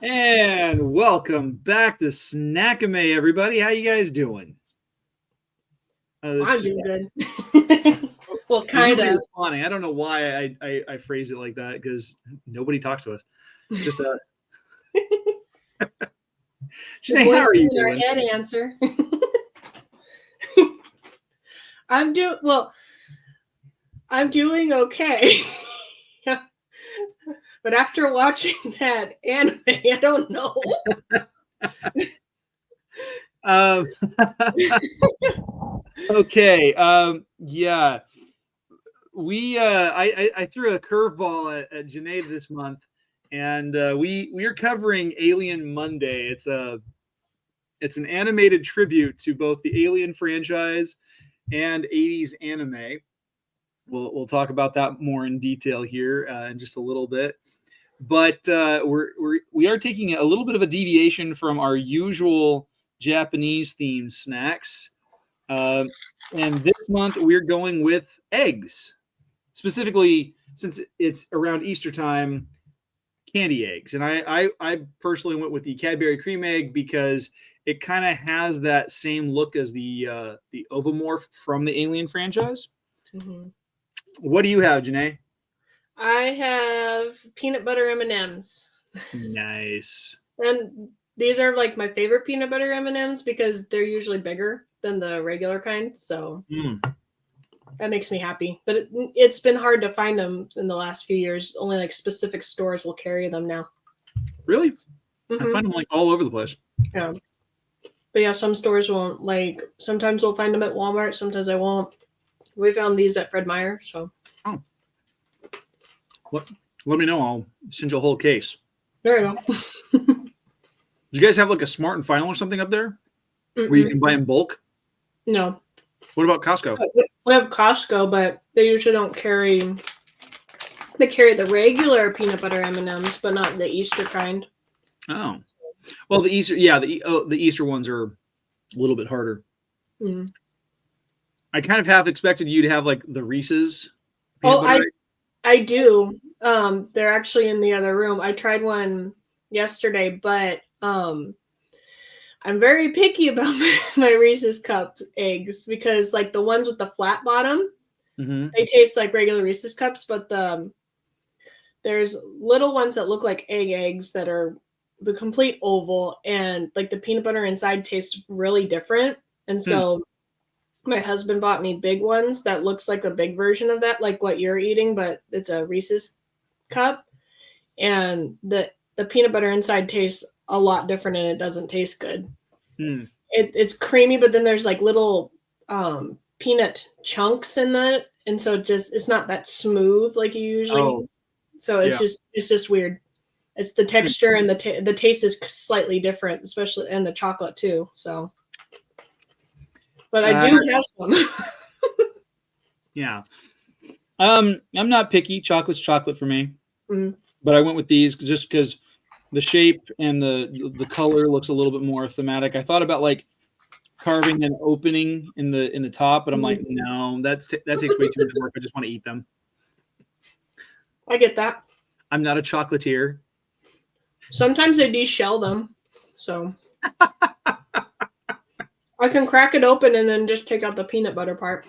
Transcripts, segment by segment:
And welcome back to Snack-ime, everybody. How you guys doing? I'm Just doing good. Well, there's kind nobody of. responding. I don't know why I phrase it like that because nobody talks to us. It's just us. The Jenae, how are voices you in our doing? head answer. I'm doing well. I'm doing okay. But after watching that anime, I don't know. Um, okay. Yeah. I threw a curveball at Jenae this month, and we are covering Alien Monday. It's an animated tribute to both the Alien franchise and 80s anime. We'll talk about that more in detail here in just a little bit. But we are taking a little bit of a deviation from our usual Japanese themed snacks. And this month we're going with eggs, specifically since it's around Easter time, candy eggs. And I personally went with the Cadbury cream egg because it kind of has that same look as the Ovomorph from the Alien franchise. Mhm. What do you have, Jenae? I have peanut butter M&Ms, Nice. and these are like my favorite peanut butter M&Ms because they're usually bigger than the regular kind. So Mm, that makes me happy. But it's been hard to find them in the last few years. Only like specific stores will carry them now. really? I Mm-hmm. find them like all over the place. Yeah. But yeah, some stores won't. Like sometimes we'll find them at Walmart, sometimes I won't. We found these at Fred Meyer, so Oh, let, let me know. I'll send you a whole case. there you go. Do you guys have like a Smart and Final or something up there where you Mm-mm. can buy in bulk? No, What about Costco? we have Costco, but they usually don't carry. They carry the regular peanut butter M&Ms, but not the Easter kind. Oh, well, the Easter, yeah, the Easter ones are a little bit harder. Mm. I kind of half expected you to have like the Reese's peanut Oh, butter. I do. They're actually in the other room. I tried one yesterday, but I'm very picky about my Reese's cup eggs because like the ones with the flat bottom, Mm-hmm. they taste like regular Reese's cups, but there's little ones that look like eggs that are the complete oval, and like the peanut butter inside tastes really different. And Hmm. so my husband bought me big ones that looks like a big version of that, like what you're eating, but it's a Reese's cup, and the peanut butter inside tastes a lot different, and it doesn't taste good. Hmm. It's creamy, but then there's like little peanut chunks in that, and so it's not that smooth like you usually. Oh, So yeah. it's just weird. It's the Hmm. texture and the taste is slightly different, especially and the chocolate too. So, but I Uh, do have some. yeah. I'm not picky. Chocolate's chocolate for me, Mm. but I went with these just because the shape and the color looks a little bit more thematic. I thought about like carving an opening in the top, but I'm like, no, that takes way too much work. I just want to eat them. I get that. I'm not a chocolatier. Sometimes they deshell them, so I can crack it open and then just take out the peanut butter part.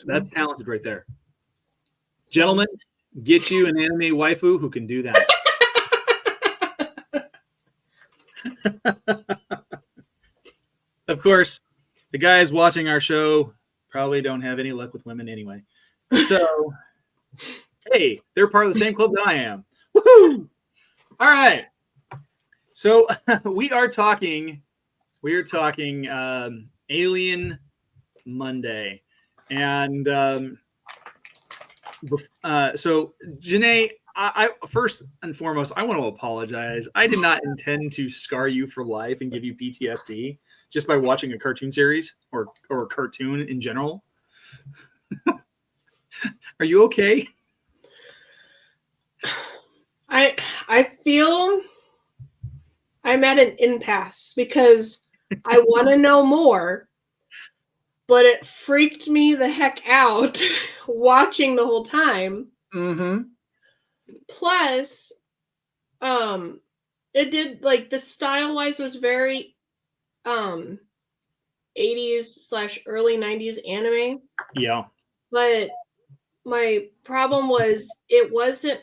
That's talented right there, So gentlemen. Get you an anime waifu who can do that. Of course, the guys watching our show probably don't have any luck with women anyway. So, hey, they're part of the same club that I am. Woohoo! All right. So we are talking Alien Monday, and so Jenae, I first and foremost, I want to apologize. I did not intend to scar you for life and give you PTSD just by watching a cartoon series or a cartoon in general. Are you okay? I feel I'm at an impasse because I want to know more, but it freaked me the heck out watching the whole time. Mm-hmm. Plus, um, It did, like, the style wise was very 80s / early 90s anime. Yeah. But my problem was it wasn't,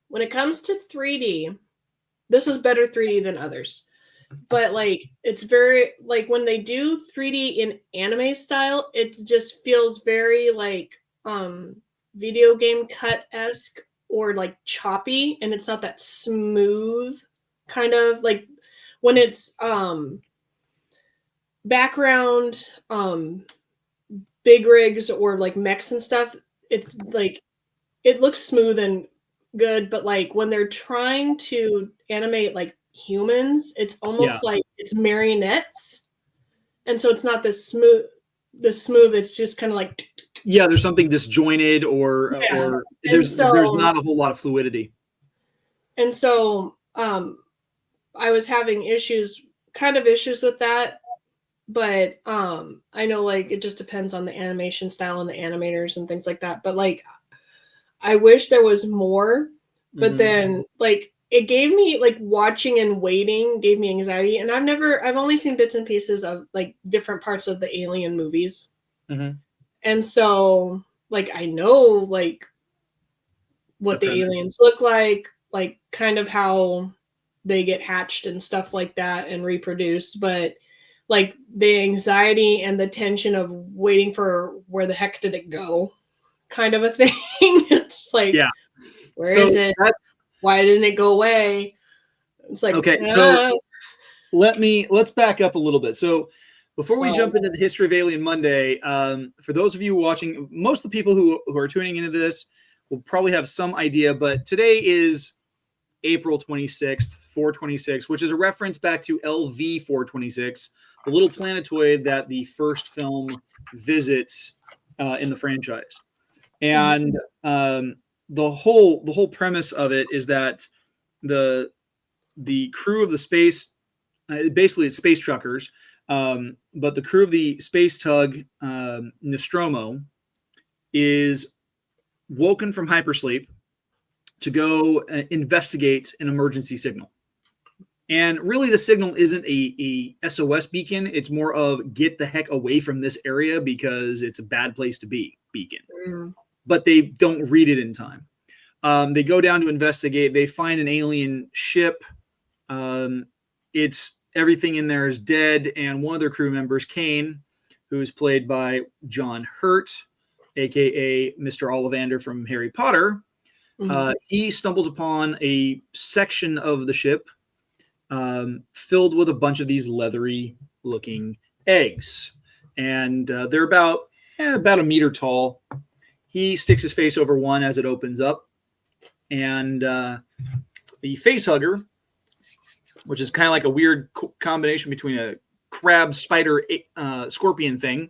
when it comes to 3D, this was better 3D than others. But like it's very like when they do 3D in anime style, it just feels very like video game cut-esque or like choppy, and it's not that smooth kind of like when it's background big rigs or like mechs and stuff, it's like it looks smooth and good, but like when they're trying to animate like humans, it's almost like it's marionettes, and so it's not this smooth. It's just kind of like There's something disjointed or there's not a whole lot of fluidity. And so I was having issues with that, but I know like it just depends on the animation style and the animators and things like that. But like I wish there was more, but then like it gave me like watching and waiting gave me anxiety, and I've only seen bits and pieces of like different parts of the Alien movies. And so like I know like what the aliens look like kind of how they get hatched and stuff like that and reproduce, but like the anxiety and the tension of waiting for where the heck did it go kind of a thing. It's like, where is it? Why didn't it go away? It's like, okay, so let's back up a little bit. So before we jump into the history of Alien Monday, for those of you watching, most of the people who are tuning into this will probably have some idea, but today is April 26th, 426, which is a reference back to LV 426, the little planetoid that the first film visits in the franchise. And the whole premise of it is that the crew of the space, basically it's space truckers, but the crew of the space tug Nostromo is woken from hypersleep to go investigate an emergency signal. And really the signal isn't a SOS beacon. It's more of get the heck away from this area because it's a bad place to be beacon. But they don't read it in time. They go down to investigate. They find an alien ship. It's everything in there is dead. And one of their crew members, Kane, who is played by John Hurt, a.k.a. Mr. Ollivander from Harry Potter, he stumbles upon a section of the ship filled with a bunch of these leathery-looking eggs. And they're about a meter tall. He sticks his face over one as it opens up. And the face hugger, which is kind of like a weird combination between a crab, spider, scorpion thing,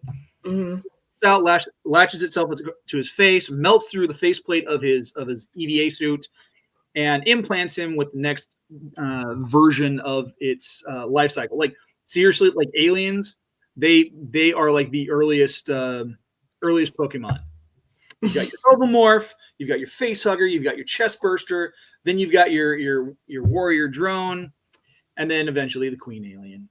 out, latches itself to his face, melts through the faceplate of his EVA suit, and implants him with the next version of its life cycle. Like seriously, like aliens, they are like the earliest Pokemon. You've got your Xenomorph, you've got your face hugger, you've got your chest burster, then you've got your warrior drone, and then eventually the queen alien.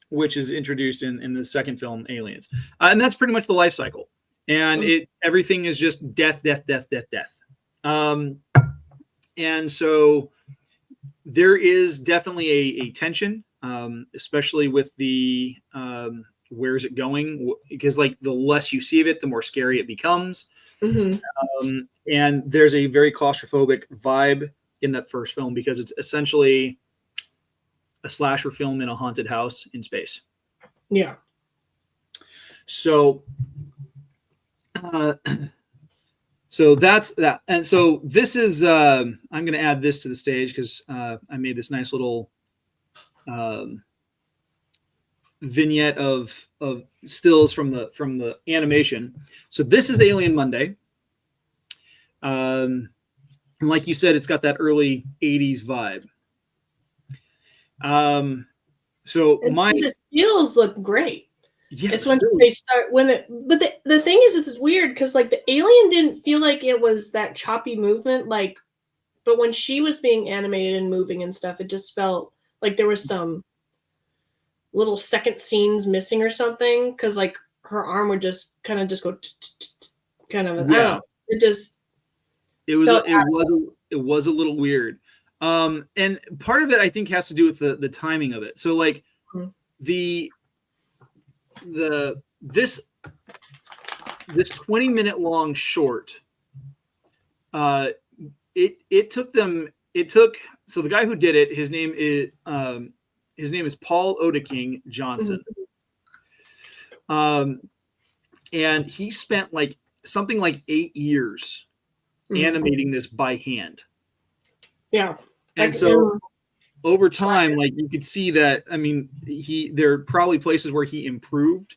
Which is introduced in the second film, Aliens. And that's pretty much the life cycle. And everything is just death. And so there is definitely a tension, especially with the where is it going? Because like the less you see of it, the more scary it becomes. And there's a very claustrophobic vibe in that first film because it's essentially a slasher film in a haunted house in space. Yeah. So, so that's that. And so this is, I'm going to add this to the stage because I made this nice little vignette of stills from the animation. So this is Alien Monday. And like you said, it's got that early 80s vibe. So the skills look great. Yeah, it's when they start but the thing is, it's weird because like the alien didn't feel like it was that choppy movement like but when she was being animated and moving and stuff, it just felt like there was some little second scenes missing or something, because like her arm would just kind of just go kind of, I don't know. It was a little weird. And part of it I think has to do with the timing of it. So like this 20-minute long short, it took so the guy who did it, his name is Paul OtaKing Johnson. And he spent like something like 8 years animating this by hand. Yeah. And so over time, like you could see that, I mean, there are probably places where he improved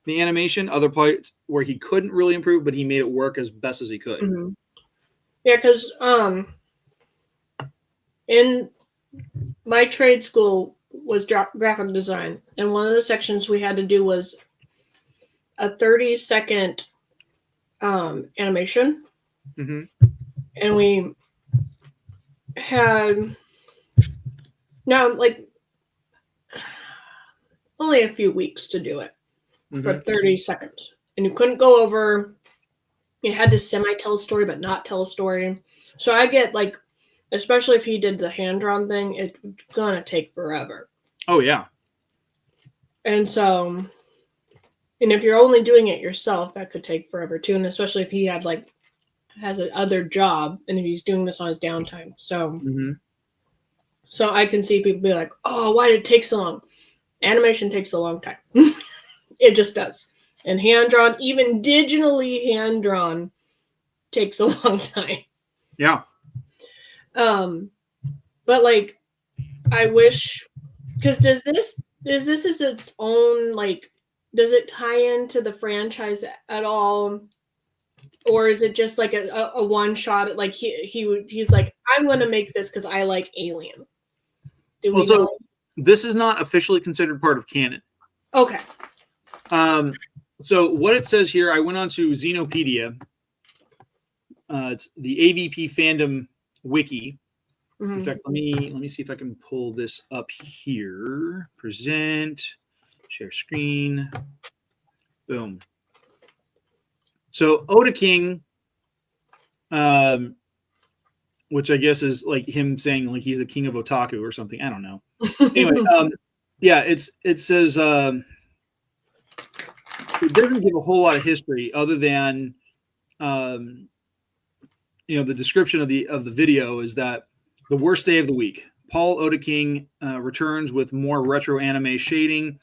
the animation, other parts where he couldn't really improve, but he made it work as best as he could. Yeah, because in my trade school was graphic design, and one of the sections we had to do was a 30-second animation. And we had like only a few weeks to do it for 30 seconds, and you couldn't go over. You had to semi-tell a story but not tell a story. So I get like, especially if he did the hand-drawn thing, it's gonna take forever. Oh yeah. And so, and if you're only doing it yourself, that could take forever too, and especially if he has another job and if he's doing this on his downtime. So so I can see people be like, oh, why did it take so long? Animation takes a long time. It just does. And hand-drawn, even digitally hand-drawn, takes a long time. Yeah. But like, I wish, because does this is its own, like, does it tie into the franchise at all? Or is it just like a one shot? Like he's like, I'm going to make this because I like Alien. So this is not officially considered part of canon. Okay. So what it says here, I went on to Xenopedia. It's the AVP fandom wiki. In fact, let me see if I can pull this up here. Present, share screen. Boom. So OtaKing, which I guess is like him saying like he's the king of otaku or something. I don't know. Anyway, yeah, it says it doesn't give a whole lot of history other than the description of the video is that the worst day of the week. Paul OtaKing returns with more retro anime shading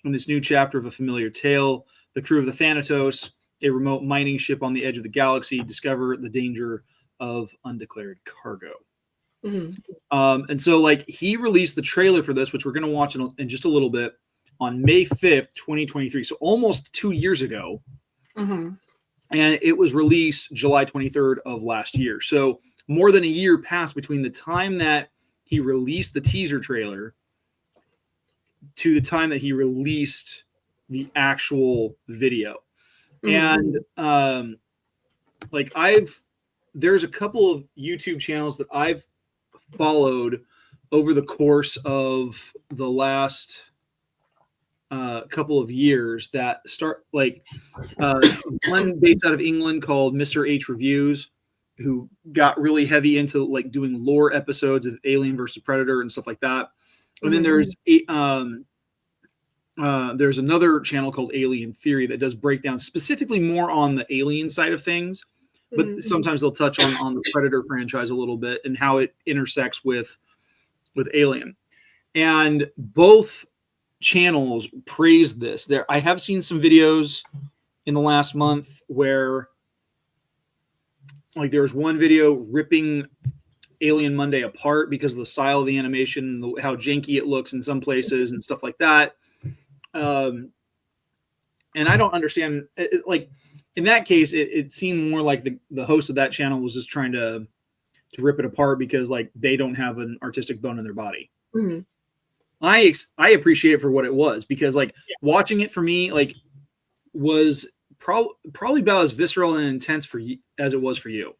in this new chapter of a familiar tale. The crew of the Thanatos, a remote mining ship on the edge of the galaxy, discover the danger of undeclared cargo. And so like he released the trailer for this, which we're going to watch in just a little bit, on May 5th, 2023. So almost 2 years ago. And it was released July 23rd of last year. So more than a year passed between the time that he released the teaser trailer to the time that he released the actual video. And like there's a couple of YouTube channels that I've followed over the course of the last couple of years that start like one based out of England called Mr. H Reviews, who got really heavy into like doing lore episodes of Alien versus Predator and stuff like that. And then there's another channel called Alien Theory that does breakdowns specifically more on the alien side of things, but sometimes they'll touch on the Predator franchise a little bit and how it intersects with Alien. And both channels praise this. I have seen some videos in the last month where like there was one video ripping Alien Monday apart because of the style of the animation, how janky it looks in some places and stuff like that. And I don't understand like in that case, it seemed more like the host of that channel was just trying to rip it apart because like they don't have an artistic bone in their body. I appreciate it for what it was, because like watching it for me like was probably about as visceral and intense for you as it was for you.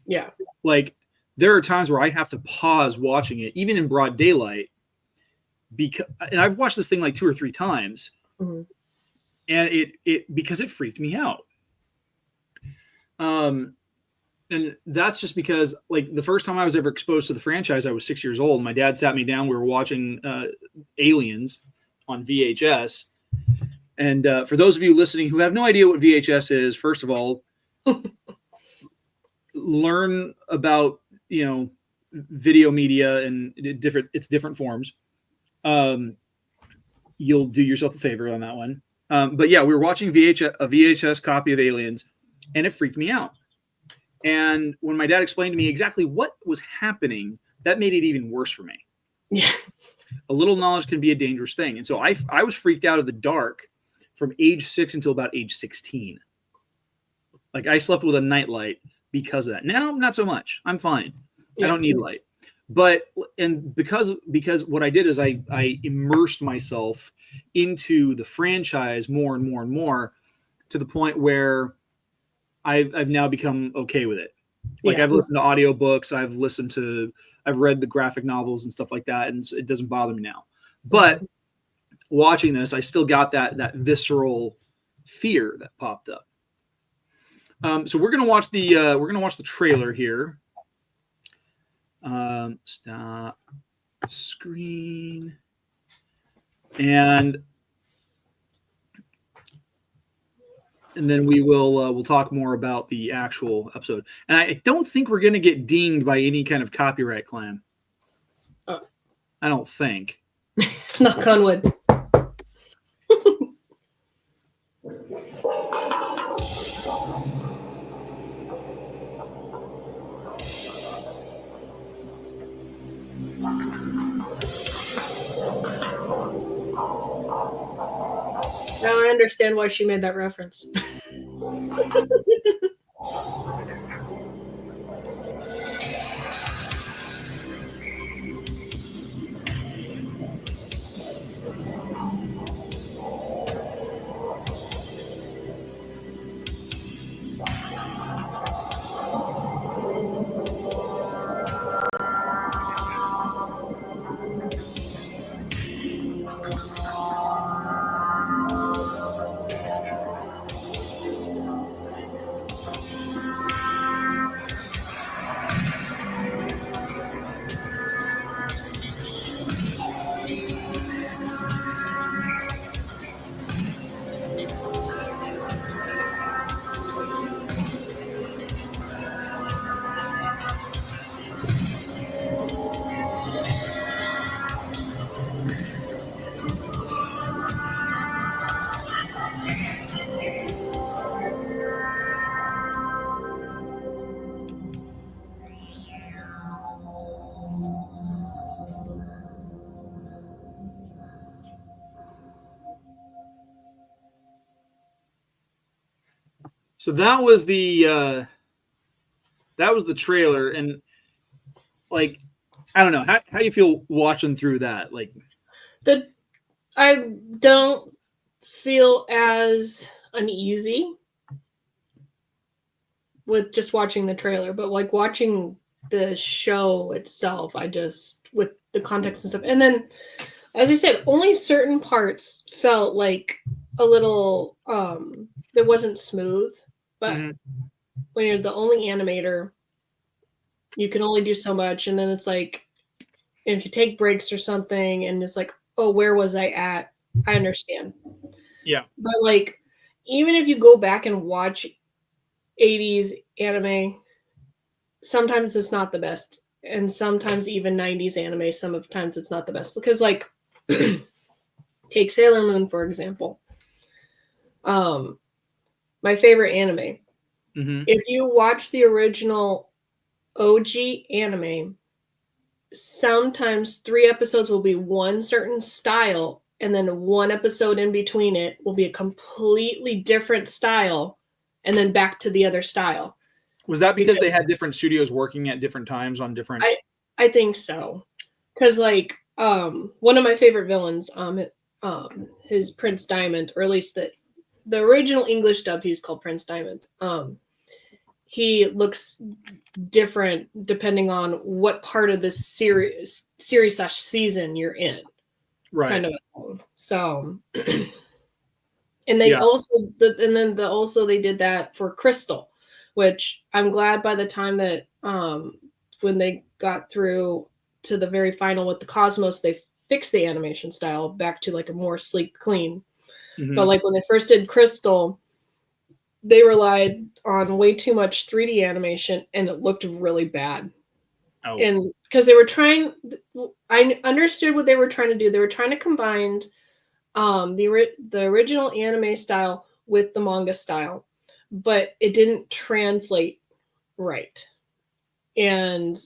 Yeah. Like there are times where I have to pause watching it, even in broad daylight, and I've watched this thing like 2 or 3 times, Mm-hmm. and because it freaked me out. And that's just because, like, the first time I was ever exposed to the franchise, I was 6 years old. My dad sat me down. We were watching Aliens on VHS. And for those of you listening who have no idea what VHS is, first of all, learn about, video media and its different forms. You'll do yourself a favor on that one. But yeah, we were watching a VHS copy of Aliens, and it freaked me out. And when my dad explained to me exactly what was happening, that made it even worse for me. Yeah. A little knowledge can be a dangerous thing. And so I was freaked out of the dark from age 6 until about age 16. Like, I slept with a nightlight because of that. Now, not so much. I'm fine. Yeah. I don't need light. But, and because what I did is I immersed myself into the franchise more and more and more, to the point where I've now become okay with it. Like, I've listened to audiobooks, I've read the graphic novels and stuff like that, and it doesn't bother me now. But watching this, I still got that visceral fear that popped up. So we're gonna watch the trailer here. Stop screen, and then we'll talk more about the actual episode. And I don't think we're going to get dinged by any kind of copyright claim. I don't think. Knock on wood. Now I understand why she made that reference. So that was the trailer, and, like, I don't know, how do you feel watching through that? Like, I don't feel as uneasy with just watching the trailer, but like watching the show itself, I just, with the context and stuff. And then, as I said, only certain parts felt like a little that wasn't smooth. But when you're the only animator, you can only do so much. And then it's like, if you take breaks or something and it's like, oh, where was I at? I understand. Yeah. But like, even if you go back and watch 80s anime, sometimes it's not the best. And sometimes even 90s anime, sometimes it's not the best. Because, like, take Sailor Moon, for example. My favorite anime. Mm-hmm. If you watch the original OG anime, sometimes 3 episodes will be one certain style, and then 1 episode in between it will be a completely different style, and then back to the other style. Was that because they had different studios working at different times on different? I think so, because like one of my favorite villains, his Prince Diamond, or at least the original English dub, he's called Prince Diamond. he looks different depending on what part of the series/season you're in. Right. Kind of a thing. So, and they also, they did that for Crystal, which I'm glad by the time that when they got through to the very final with the Cosmos, they fixed the animation style back to like a more sleek, clean. Mm-hmm. But like when they first did Crystal, they relied on way too much 3D animation, and it looked really bad. Oh. And because they were trying, I understood what they were trying to do. They were trying to combine the original anime style with the manga style, but it didn't translate right. And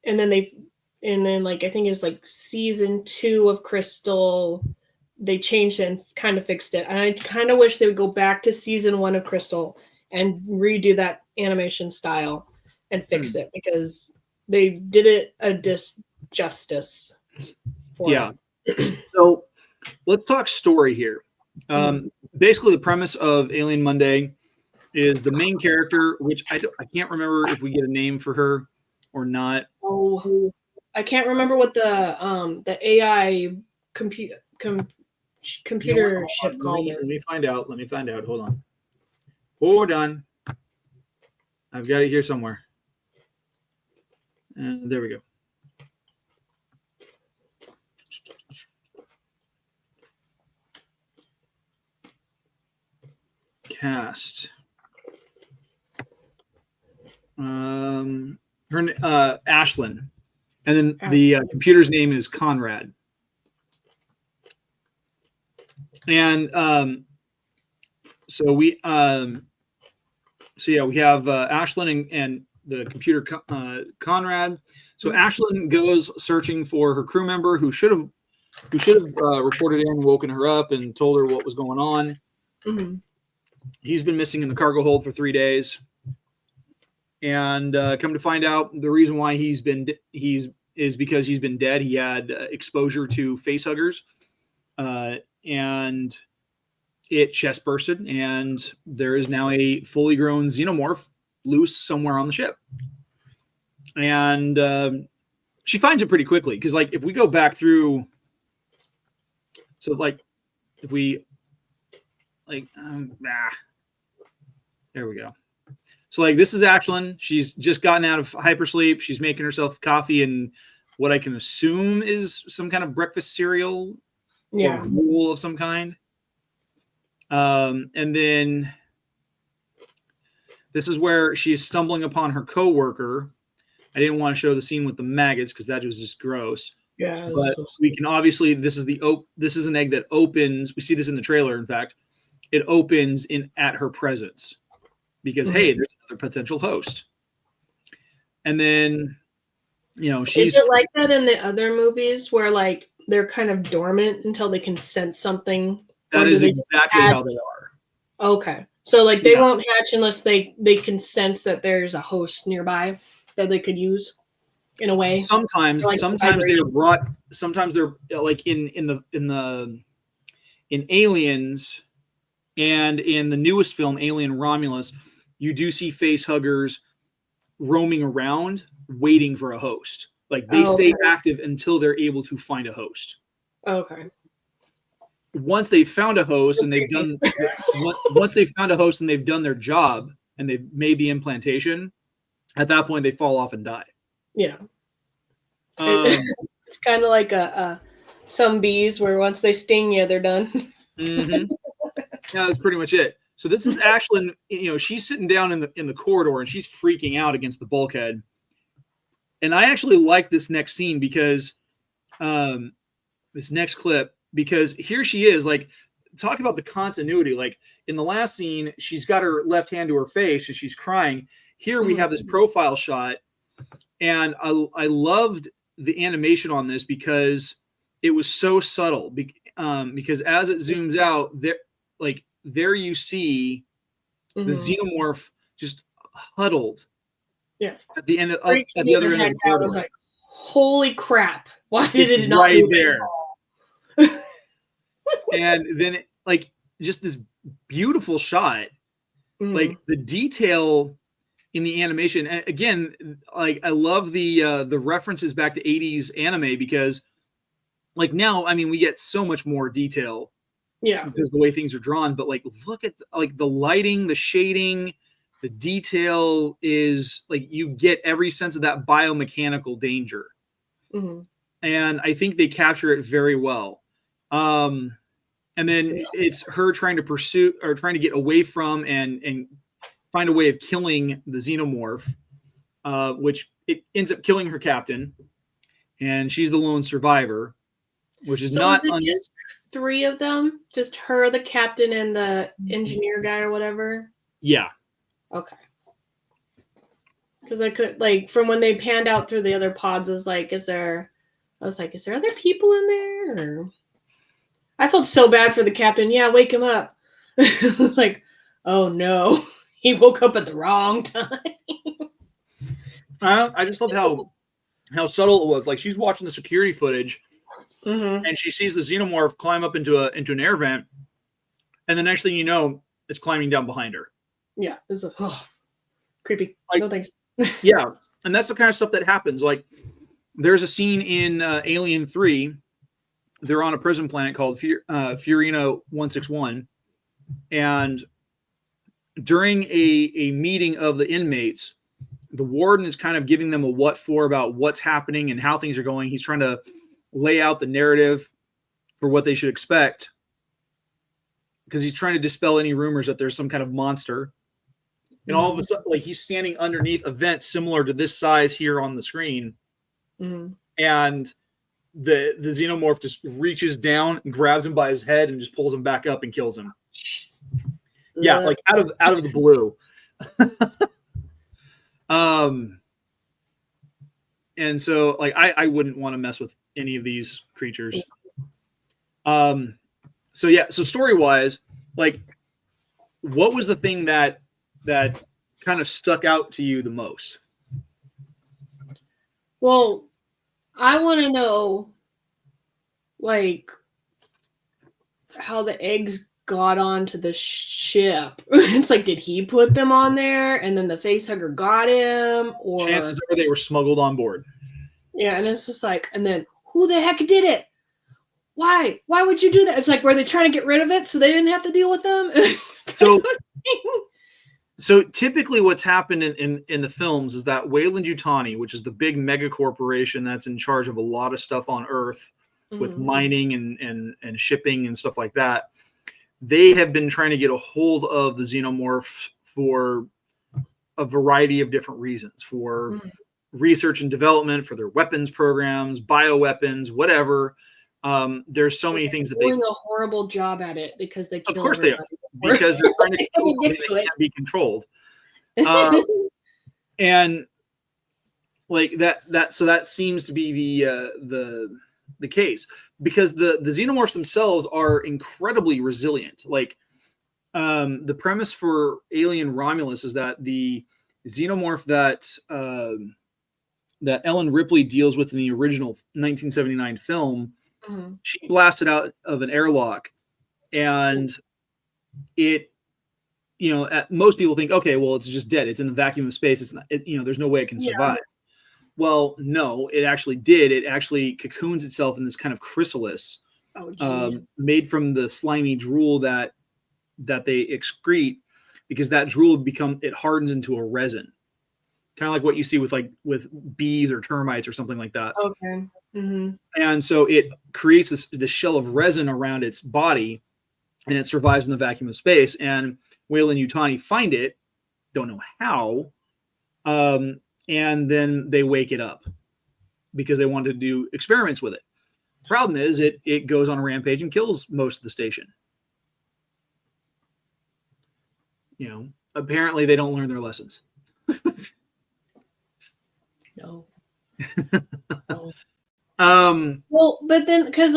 then like I think it's like season 2 of Crystal, they changed it and kind of fixed it. And I kind of wish they would go back to season 1 of Crystal and redo that animation style and fix it, because they did it a disjustice. Yeah. So let's talk story here. Basically, the premise of Alien Monday is the main character, which I can't remember if we get a name for her or not. Oh, I can't remember what the AI computer ship called her. Let me find out. Hold on. I've got it here somewhere. And there we go. Cast. Her Ashlyn, and then the computer's name is Conrad. And we have Ashlyn and the computer Conrad. So Ashlyn goes searching for her crew member who should have reported in, woken her up, and told her what was going on. Mm-hmm. He's been missing in the cargo hold for 3 days, and come to find out, the reason why is because he's been dead. He had exposure to face huggers, and it chest bursted, and there is now a fully grown xenomorph loose somewhere on the ship. And she finds it pretty quickly, because like if we go back through, so like if we there we go. So like this is Ashlyn. She's just gotten out of hypersleep. She's making herself coffee and what I can assume is some kind of breakfast cereal or gruel of some kind. And then this is where she is stumbling upon her coworker. I didn't want to show the scene with the maggots because that was just gross. Yeah, but we can obviously, this is an egg that opens. We see this in the trailer. In fact, it opens at her presence because hey, there's another potential host. And then, she's. Is it like that in the other movies where like they're kind of dormant until they can sense something? That is exactly how they are. Okay. So like they won't hatch unless they can sense that there's a host nearby that they could use in a way. Sometimes they're brought, sometimes they're like in Aliens and in the newest film, Alien Romulus, you do see face huggers roaming around waiting for a host. Like they stay active until they're able to find a host. Okay. Once they've found a host and they've done their job and they've made the implantation, at that point they fall off and die. Yeah. It's kind of like some bees where once they sting you, they're done. Mm-hmm. Yeah, that's pretty much it. So this is Ashlyn. She's sitting down in the corridor and she's freaking out against the bulkhead. And I actually like this next scene because this next clip, because here she is, like, talk about the continuity. Like in the last scene, she's got her left hand to her face and she's crying. Here we have this profile shot, and I loved the animation on this because it was so subtle. Because as it zooms out, there you see the xenomorph just huddled. Yeah. At the end at the other end of the corridor. I was like, holy crap! Why did it not right there? And then just this beautiful shot, like the detail in the animation. And again, like I love the references back to 80s anime because like now, I mean, we get so much more detail because the way things are drawn, but like look at like the lighting, the shading, the detail is like you get every sense of that biomechanical danger. Mm-hmm. And I think they capture it very well. And then it's her trying to pursue or trying to get away from and find a way of killing the Xenomorph, which it ends up killing her captain, and she's the lone survivor, which is so not. Was it just 3 of them? Just her, the captain, and the engineer guy or whatever? Yeah. Okay. Because I could like from when they panned out through the other pods, is there other people in there? Or... I felt so bad for the captain. Yeah, wake him up. Like, oh no, he woke up at the wrong time. I just love how subtle it was. Like she's watching the security footage, and she sees the Xenomorph climb up into an air vent, and the next thing you know, it's climbing down behind her. Yeah, it's creepy. Like, no thanks. Yeah, and that's the kind of stuff that happens. Like there's a scene in Alien 3. They're on a prison planet called Furina 161, and during a meeting of the inmates, the warden is kind of giving them a what for about what's happening and how things are going. He's trying to lay out the narrative for what they should expect because he's trying to dispel any rumors that there's some kind of monster. And all of a sudden, like he's standing underneath a vent similar to this size here on the screen. Mm-hmm. And the Xenomorph just reaches down and grabs him by his head and just pulls him back up and kills him. Yeah, like out of the blue. And so like I wouldn't want to mess with any of these creatures. So story-wise, like what was the thing that kind of stuck out to you the most? Well, I want to know like how the eggs got onto the ship. It's like, did he put them on there and then the facehugger got him? Or chances are they were smuggled on board. Yeah, and it's just like, and then who the heck did it? Why would you do that? It's like, were they trying to get rid of it so they didn't have to deal with them? So typically what's happened in the films is that Weyland-Yutani, which is the big mega corporation that's in charge of a lot of stuff on Earth with mining and shipping and stuff like that, they have been trying to get a hold of the Xenomorph for a variety of different reasons, for research and development, for their weapons programs, bioweapons, whatever. There's so many things that they're doing a horrible job at it because they kill of course everybody. They are, because they're trying to control something that can't be controlled. And like that so that seems to be the case, because the Xenomorphs themselves are incredibly resilient. Like the premise for Alien Romulus is that the Xenomorph that Ellen Ripley deals with in the original 1979 film, she blasted out of an airlock, and it, most people think, okay, well, it's just dead. It's in the vacuum of space. It's not, there's no way it can survive. Yeah. Well, no, it actually did. It actually cocoons itself in this kind of chrysalis made from the slimy drool that they excrete, because that drool it hardens into a resin, kind of like what you see with bees or termites or something like that. Okay. Mm-hmm. And so it creates this shell of resin around its body, and it survives in the vacuum of space. And Weyland-Yutani find it, don't know how, and then they wake it up because they wanted to do experiments with it. Problem is, it goes on a rampage and kills most of the station. Apparently they don't learn their lessons. No. Well, but then because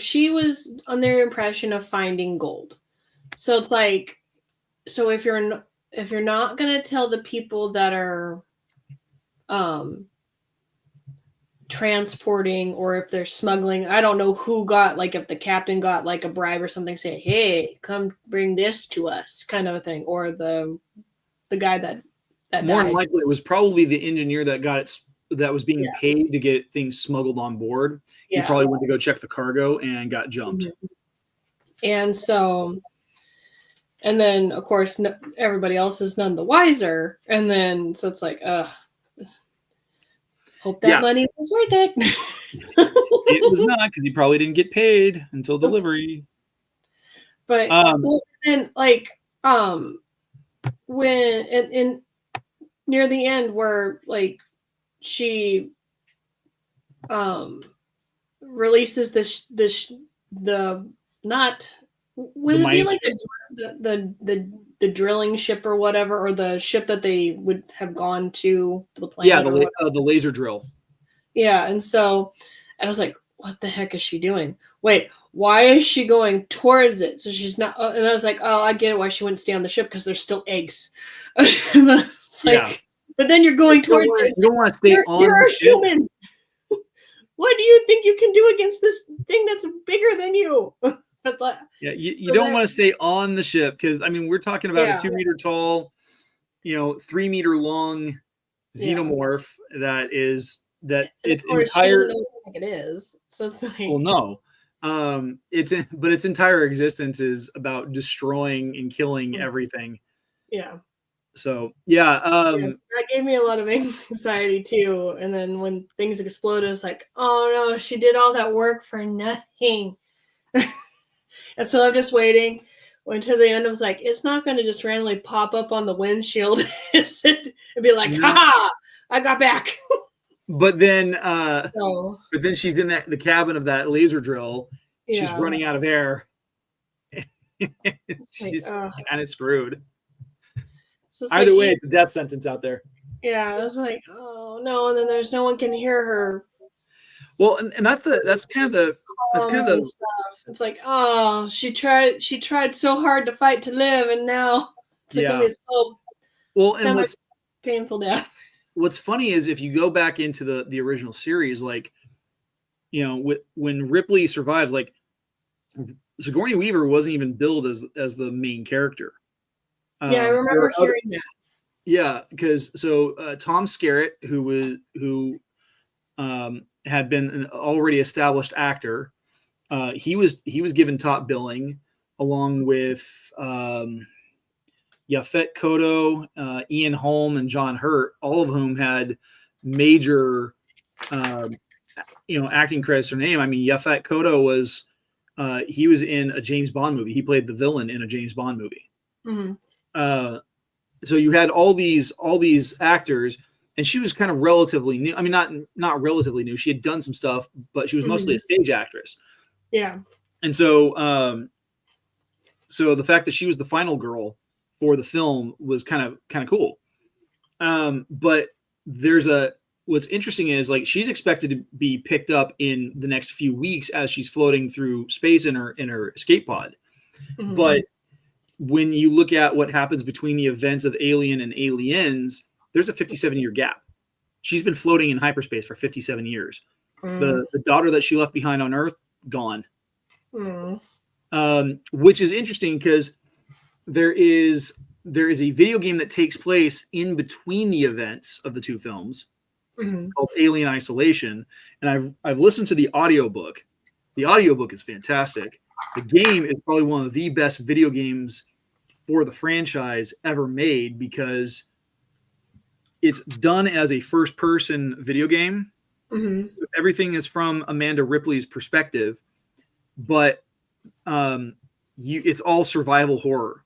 she was on their impression of finding gold, so it's like, so if you're not going to tell the people that are transporting or if they're smuggling. I don't know who got, like, if the captain got like a bribe or something, say, hey, come bring this to us, kind of a thing, or the guy that more than died. likely it was probably the engineer that got it, that was being paid to get things smuggled on board. He probably went to go check the cargo and got jumped. And so, and then of course everybody else is none the wiser, and then so it's like, hope that money was worth it. It was not, because he probably didn't get paid until delivery. But then, like, when in near the end, where like she releases the not would it be like the drilling ship or whatever, or the ship that they would have gone to the planet? The laser drill. Yeah, and I was like, what the heck is she doing? Wait, why is she going towards it? So she's not. And I was like, oh, I get it, why she wouldn't stay on the ship, because there's still eggs. It's like, but then you're going towards it. You don't want to stay on you're the a ship. human. What do you think you can do against this thing that's bigger than you? You don't want to stay on the ship, because I mean, we're talking about a 2 meter tall, 3 meter long xenomorph that its entire. It is. So it's like, well, no, but its entire existence is about destroying and killing everything. Yeah. So that gave me a lot of anxiety too. And then when things exploded, it's like, oh no, she did all that work for nothing. And so I'm just waiting. Went to the end. I was like, it's not going to just randomly pop up on the windshield and be like, ha! I got back. But then she's in the cabin of that laser drill. Yeah. She's running out of air. She's kind of screwed. So either way, it's a death sentence out there. Yeah, I was like, oh no, and then there's no one can hear her. Well, and that's kind of the stuff. It's like, oh, she tried so hard to fight to live, and now it's like this and what's painful death. What's funny is if you go back into the original series, like, when Ripley survives, like, Sigourney Weaver wasn't even billed as the main character. Yeah, I remember hearing that. Yeah, because Tom Skerritt, who had been an already established actor, he was given top billing, along with Yaphet Kotto, Ian Holm, and John Hurt, all of whom had major acting credits to their name. I mean, Yaphet Kotto was he was in a James Bond movie. He played the villain in a James Bond movie. Mm-hmm. So you had all these actors, and she was kind of relatively new. I mean, not relatively new. She had done some stuff, but she was mostly a stage actress. Yeah. And so, so the fact that she was the final girl for the film was kind of cool. But what's interesting is, like, she's expected to be picked up in the next few weeks as she's floating through space in her escape pod. Mm-hmm. But when you look at what happens between the events of Alien and Aliens, there's a 57-year gap. She's been floating in hyperspace for 57 years. The daughter that she left behind on Earth, gone. Which is interesting, because there is a video game that takes place in between the events of the two films, called Alien Isolation, and I've listened to the audiobook. The audiobook is fantastic. The game is probably one of the best video games for the franchise ever made, because it's done as a first-person video game. Mm-hmm. So everything is from Amanda Ripley's perspective, but it's all survival horror.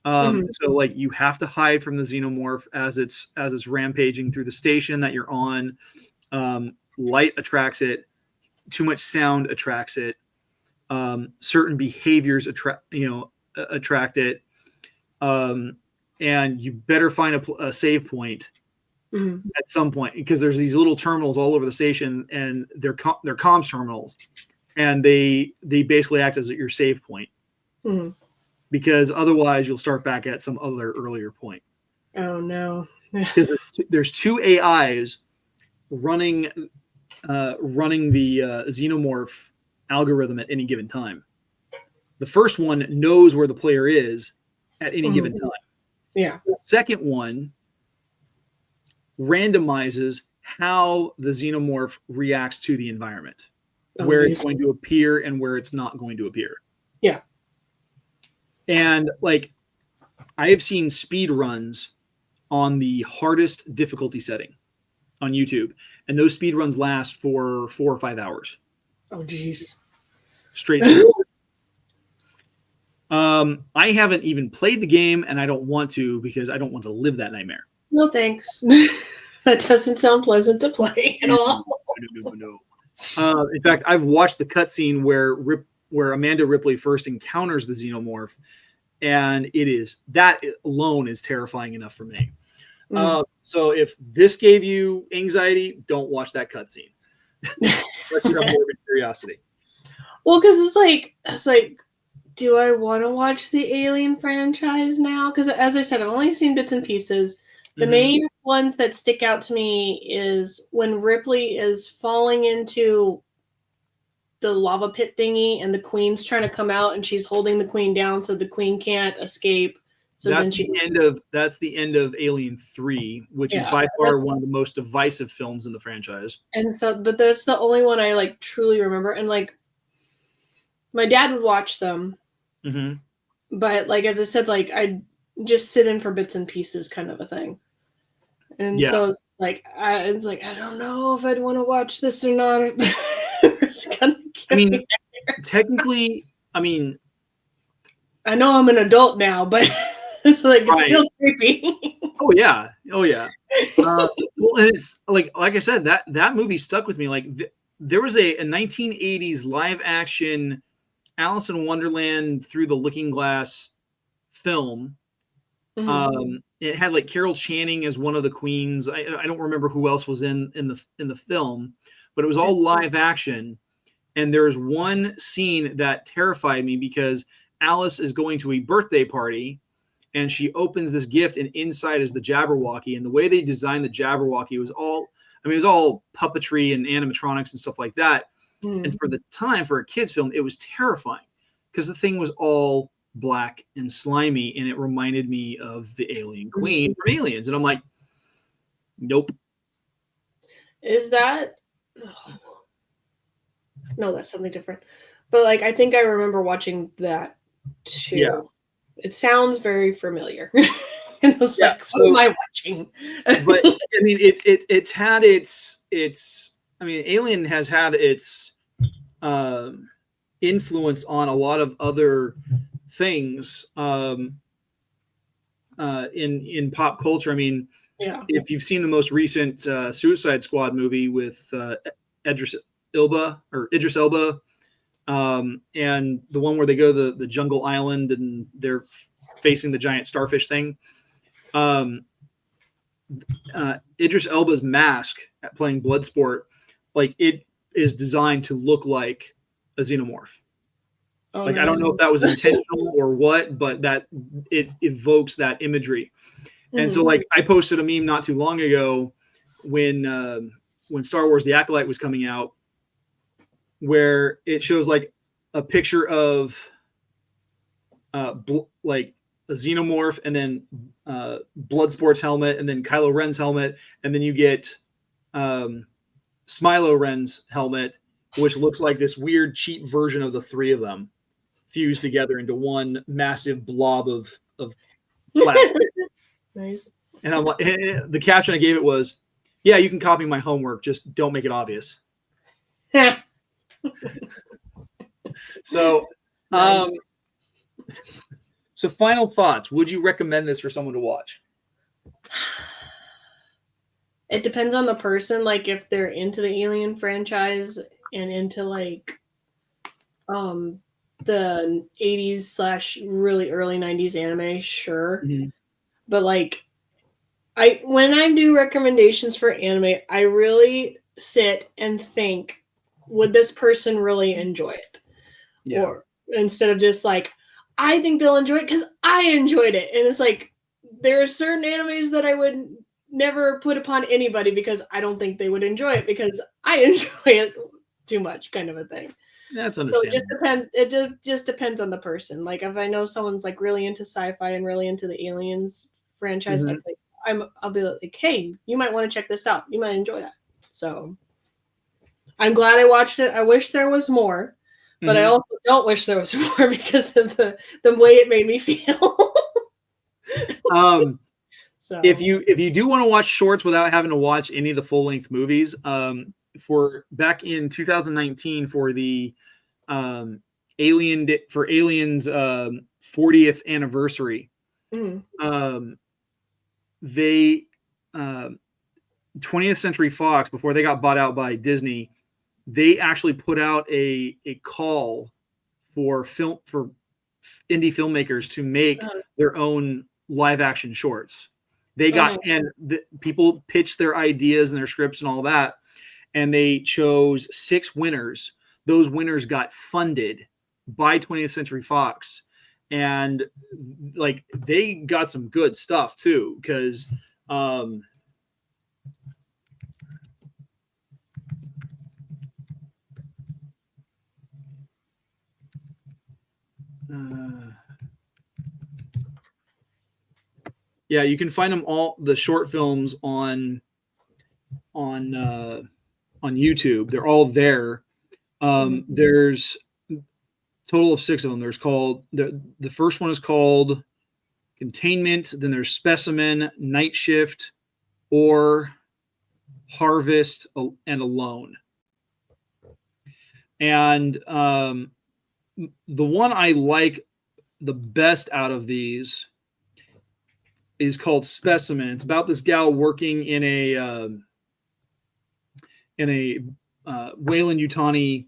So, like, you have to hide from the xenomorph as it's rampaging through the station that you're on. Light attracts it. Too much sound attracts it. Certain behaviors attract it. And you better find a save point at some point, because there's these little terminals all over the station, and they're comms terminals, and they basically act as your save point. Mm-hmm. Because otherwise you'll start back at some other earlier point. Oh no. Because there's two AIs running running the Xenomorph algorithm at any given time. The first one knows where the player is at any given time. Yeah. The second one randomizes how the Xenomorph reacts to the environment, where it's going to appear and where it's not going to appear. Yeah. And like, I have seen speed runs on the hardest difficulty setting on YouTube, and those speed runs last for 4 or 5 hours. Oh, geez. Straight through. I haven't even played the game, and I don't want to because I don't want to live that nightmare. No, thanks. That doesn't sound pleasant to play at all. No. In fact, I've watched the cutscene where Amanda Ripley first encounters the Xenomorph, and that alone is terrifying enough for me. So if this gave you anxiety, don't watch that cutscene. Let you have morbid curiosity. Well, because it's like, do I want to watch the Alien franchise now? Because as I said, I've only seen bits and pieces. The main ones that stick out to me is when Ripley is falling into the lava pit thingy and the queen's trying to come out and she's holding the queen down so the queen can't escape. So that's the end of Alien 3, which is by far one of the most divisive films in the franchise. And so, but that's the only one I like truly remember. And like, my dad would watch them, but like as I said, like I'd just sit in for bits and pieces, kind of a thing. And so it's like I don't know if I'd want to watch this or not. Technically, I mean, I know I'm an adult now, but it's like it's still creepy. Oh yeah. Well, and it's like I said, that movie stuck with me. Like there was a 1980s live action Alice in Wonderland Through the Looking Glass film. It had like Carol Channing as one of the queens. I don't remember who else was in the film, but it was all live action. And there's one scene that terrified me because Alice is going to a birthday party and she opens this gift and inside is the Jabberwocky. And the way they designed the Jabberwocky was all puppetry and animatronics and stuff like that. And for the time, for a kid's film, it was terrifying because the thing was all black and slimy and it reminded me of the alien queen from Aliens. And I'm like, nope. Is that... No, that's something different. But like, I think I remember watching that too. Yeah. It sounds very familiar. And I was like, what am I watching? But I mean, it's had its Alien has had its influence on a lot of other things in pop culture. I mean, if you've seen the most recent Suicide Squad movie with Idris Elba, and the one where they go to the jungle island and they're facing the giant starfish thing. Idris Elba's mask at playing Bloodsport, like it is designed to look like a xenomorph. I don't know if that was intentional or what, but that it evokes that imagery. And so like I posted a meme not too long ago when Star Wars: The Acolyte was coming out, where it shows like a picture of like a xenomorph and then Bloodsport's helmet and then Kylo Ren's helmet. And then you get Smilo Ren's helmet, which looks like this weird cheap version of the three of them fused together into one massive blob of plastic. Nice. And I'm like, the caption I gave it was, "Yeah, you can copy my homework, just don't make it obvious." So, so final thoughts. Would you recommend this for someone to watch? It depends on the person. Like if they're into the Alien franchise and into like the 80s / really early 90s anime, sure. But like when I do recommendations for anime, I really sit and think, would this person really enjoy it? Yeah. Or instead of just like, I think they'll enjoy it because I enjoyed it. And it's like, there are certain animes that I would never put upon anybody because I don't think they would enjoy it because I enjoy it too much, kind of a thing. That's So it understandable. just depends. It just depends on the person. Like if I know someone's like really into sci-fi and really into the Aliens franchise, Mhm. I'll be like, hey, you might want to check this out. You might enjoy that. So I'm glad I watched it. I wish there was more, but I Mhm. also don't wish there was more because of the way it made me feel. Um, So if you do want to watch shorts without having to watch any of the full length movies, for back in 2019 for the Aliens 40th anniversary, mm, they 20th Century Fox, before they got bought out by Disney, they actually put out a call for indie filmmakers to make their own live action shorts. They got people pitched their ideas and their scripts and all that, and they chose 6 winners. Those winners got funded by 20th Century Fox, and like they got some good stuff too because yeah, you can find them all the short films on YouTube. They're all there. There's a total of 6 of them. There's called the first one is called Containment. Then there's Specimen, Night Shift, or Harvest, and Alone. And the one I like the best out of these is called Specimen. It's about this gal working in a Weyland-Yutani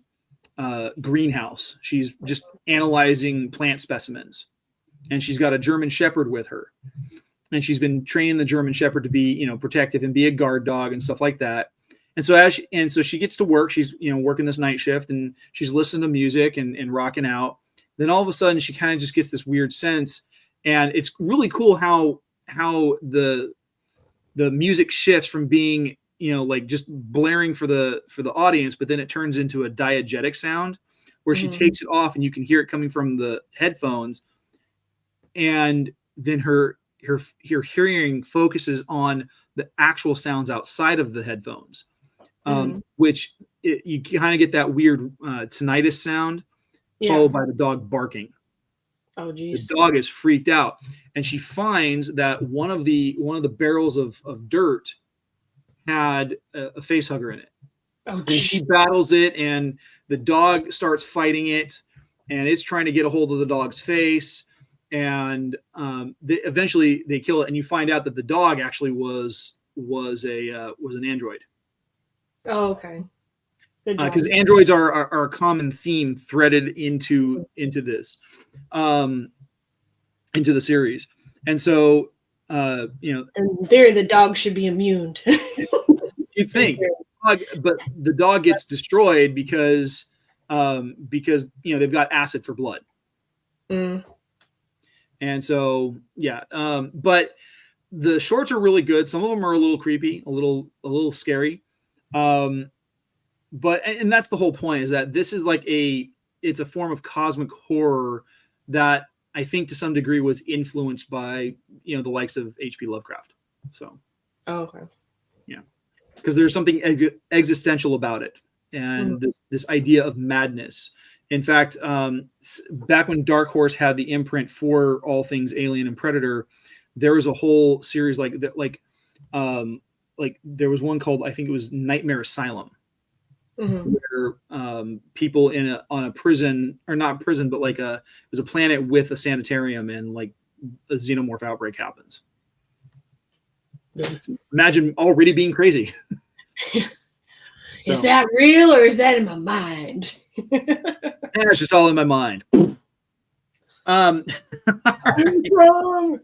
greenhouse. She's just analyzing plant specimens, and she's got a German Shepherd with her, and she's been training the German Shepherd to be, protective and be a guard dog and stuff like that. And so so she gets to work. She's working this night shift, and she's listening to music and rocking out. Then all of a sudden, she kind of just gets this weird sense, and it's really cool how the music shifts from being like just blaring for the audience, but then it turns into a diegetic sound where she takes it off and you can hear it coming from the headphones, and then her hearing focuses on the actual sounds outside of the headphones, which you kind of get that weird tinnitus sound followed by the dog barking. Oh, geez. The dog is freaked out, and she finds that one of the barrels of dirt had a face hugger in it. Oh, and she battles it, and the dog starts fighting it, and it's trying to get a hold of the dog's face, and eventually they kill it, and you find out that the dog actually was an android. Oh, okay. Because androids are a common theme threaded into this, into the series, and so in theory, the dog should be immune. You think, but the dog gets destroyed because they've got acid for blood, and so but the shorts are really good. Some of them are a little creepy, a little scary. But that's the whole point, is that this is like it's a form of cosmic horror that I think to some degree was influenced by the likes of H.P. Lovecraft. So, okay, yeah, because there's something existential about it, and this idea of madness. In fact, back when Dark Horse had the imprint for all things Alien and Predator, there was a whole series like there was one called, I think it was Nightmare Asylum. Where people on a prison, or not prison, but like it was a planet with a sanitarium, and like a xenomorph outbreak happens. So imagine already being crazy. Is that real, or is that in my mind? It's just all in my mind. I'm wrong.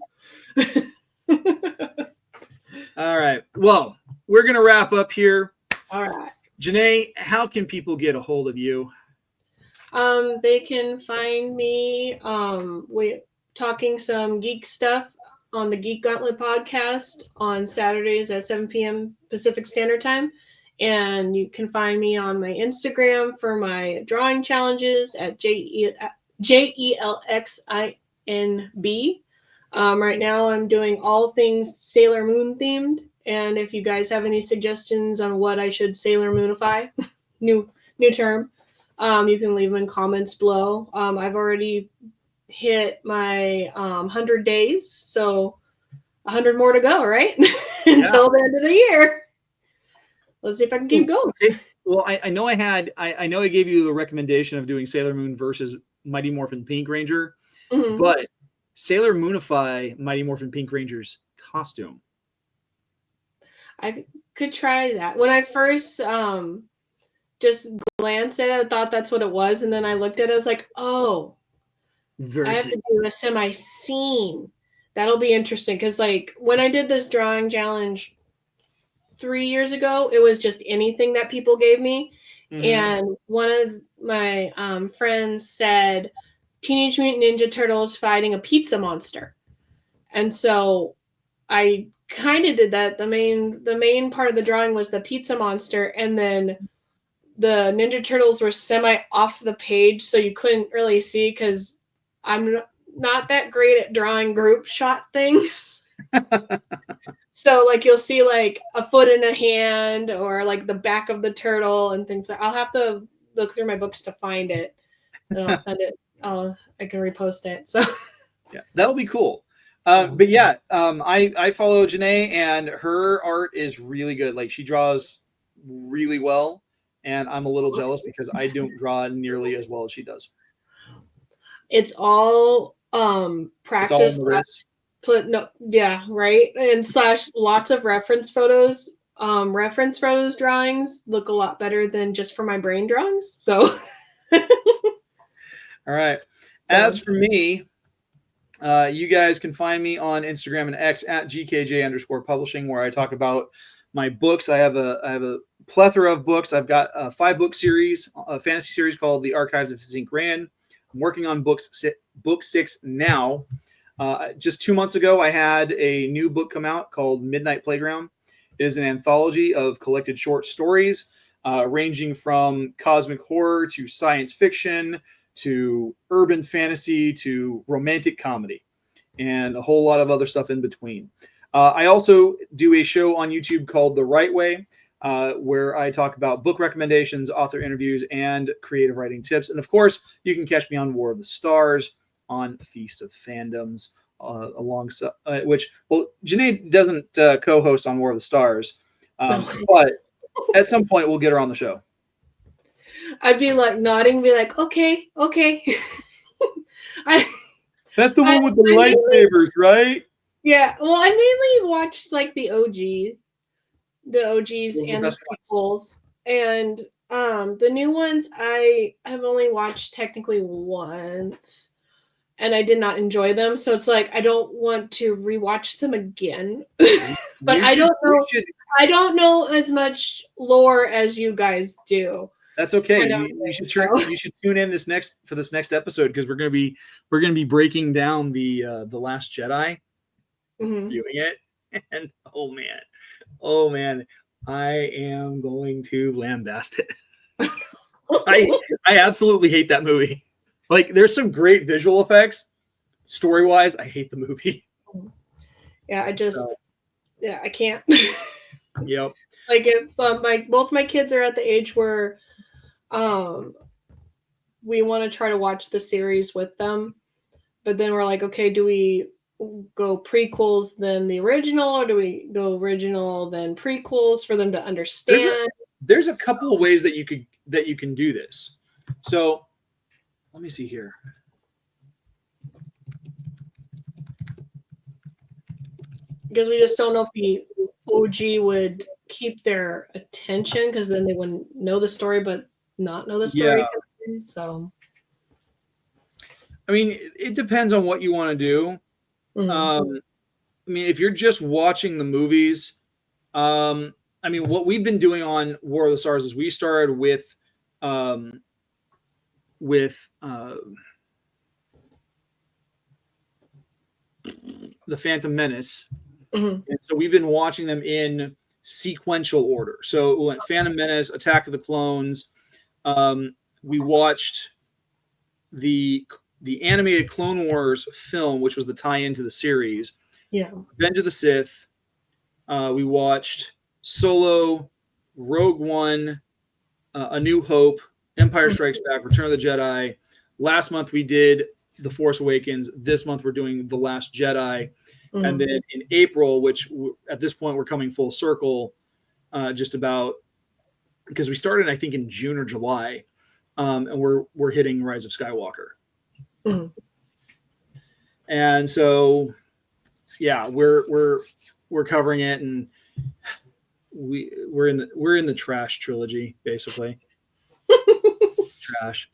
All right. Well, we're gonna wrap up here. All right. Jenae, how can people get a hold of you? They can find me talking some geek stuff on the Geek Gauntlet podcast on Saturdays at 7 p.m. Pacific Standard Time. And you can find me on my Instagram for my drawing challenges at JELXINB. Right now I'm doing all things Sailor Moon themed. And if you guys have any suggestions on what I should Sailor Moonify, new term, you can leave them in comments below. I've already hit my 100 days, so 100 more to go, right? Until the end of the year. Let's see if I can keep going. Well, I know I know I gave you the recommendation of doing Sailor Moon versus Mighty Morphin Pink Ranger, but Sailor Moonify Mighty Morphin Pink Ranger's costume. I could try that. When I first just glanced at it, I thought that's what it was, and then I looked at it, I was like, oh, I have to do a semi-scene. That'll be interesting, because like when I did this drawing challenge 3 years ago, it was just anything that people gave me. And one of my friends said Teenage Mutant Ninja Turtles fighting a pizza monster, and so I kind of did that. The main part of the drawing was the pizza monster, and then the Ninja Turtles were semi off the page, so you couldn't really see, because I'm not that great at drawing group shot things. So like you'll see like a foot and a hand, or like the back of the turtle and things. I'll have to look through my books to find it. And I'll send it. I can repost it. So yeah, that'll be cool. But yeah, I follow Jenae, and her art is really good. Like, she draws really well, and I'm a little jealous because I don't draw nearly as well as she does. It's all practice. It's all right. And slash lots of reference photos. Reference photos drawings look a lot better than just for my brain drawings. So all right. As for me, you guys can find me on Instagram and X at GKJ_publishing, where I talk about my books. I have a plethora of books. I've got a 5-book series, a fantasy series called The Archives of St. Gran. I'm working on book 6 now. Just 2 months ago, I had a new book come out called Midnight Playground. It is an anthology of collected short stories, ranging from cosmic horror to science fiction to urban fantasy to romantic comedy, and a whole lot of other stuff in between. I also do a show on YouTube called The Right Way, where I talk about book recommendations, author interviews, and creative writing tips. And of course, you can catch me on War of the Stars, on Feast of Fandoms, alongside which, well, Jenae doesn't co-host on War of the Stars, but at some point we'll get her on the show. I'd be like nodding, be like, okay. That's the one with the lightsabers, right? Yeah. Well, I mainly watched like the OGs and the prequels, and the new ones I have only watched technically once, and I did not enjoy them. So it's like I don't want to rewatch them again. But I don't know as much lore as you guys do. That's okay. You should tune in this next episode, because we're gonna be breaking down the Last Jedi, viewing it, and oh man, I am going to lambast it. I absolutely hate that movie. Like, there's some great visual effects. Story wise, I hate the movie. Yeah, I can't. Yep. Like, if both my kids are at the age where we want to try to watch the series with them, but then we're like, okay, do we go prequels then the original, or do we go original then prequels for them to understand? There's a couple of ways that you can do this. So let me see here. Because we just don't know if the OG would keep their attention, because then they wouldn't know the story but not know the story. Yeah. So I mean, it depends on what you want to do. I mean, if you're just watching the movies, I mean, what we've been doing on War of the Stars is we started with the Phantom Menace. Mhm. And so we've been watching them in sequential order. So we went Phantom Menace, Attack of the Clones. We watched the animated Clone Wars film, which was the tie-in to the series. Yeah. Revenge of the Sith. We watched Solo, Rogue One, A New Hope, Empire Strikes Back, Return of the Jedi. Last month we did The Force Awakens. This month we're doing The Last Jedi. Mhm. And then in April, which at this point we're coming full circle, just about, because we started I think in June or July, and we're hitting Rise of Skywalker. Mhm. And so, yeah, we're covering it, and we're in the trash trilogy basically. Trash.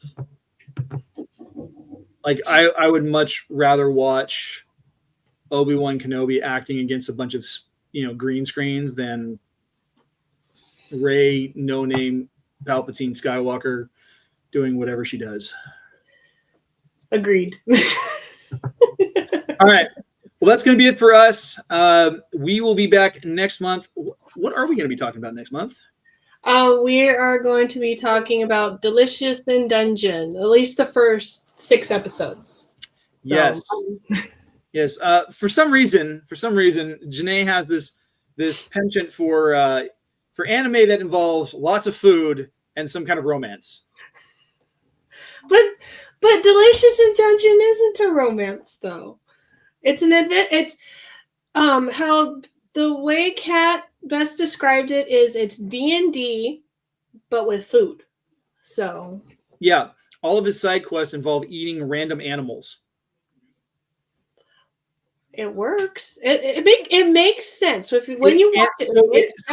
Like I would much rather watch Obi-Wan Kenobi acting against a bunch of green screens than Rey, no name Palpatine Skywalker doing whatever she does. Agreed. All right. Well, that's going to be it for us. We will be back next month. What are we going to be talking about next month? We are going to be talking about Delicious in Dungeon, at least the first 6 episodes. So, Yes. Yes. For some reason, Jenae has this penchant for anime that involves lots of food and some kind of romance. But Delicious in Dungeon isn't a romance, though. It's an advent. It's how the way Kat best described it is it's D&D, but with food. So yeah, all of his side quests involve eating random animals. it works. It makes sense when you watch it. So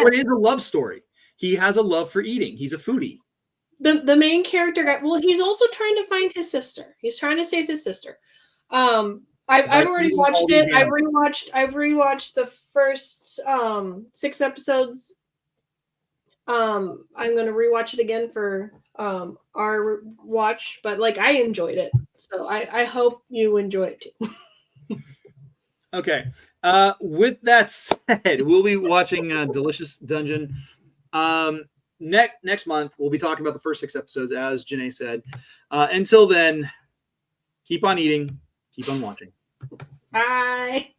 it is a love story. He has a love for eating. He's a foodie. The main character guy. Well, he's also trying to find his sister. He's trying to save his sister. I've already watched it. I've rewatched the first 6 episodes. I'm gonna rewatch it again for our watch, but like I enjoyed it, so I hope you enjoy it too. Okay. With that said, we'll be watching Delicious Dungeon. Next month, we'll be talking about the first 6 episodes, as Jenae said. Until then, keep on eating, keep on watching. Bye.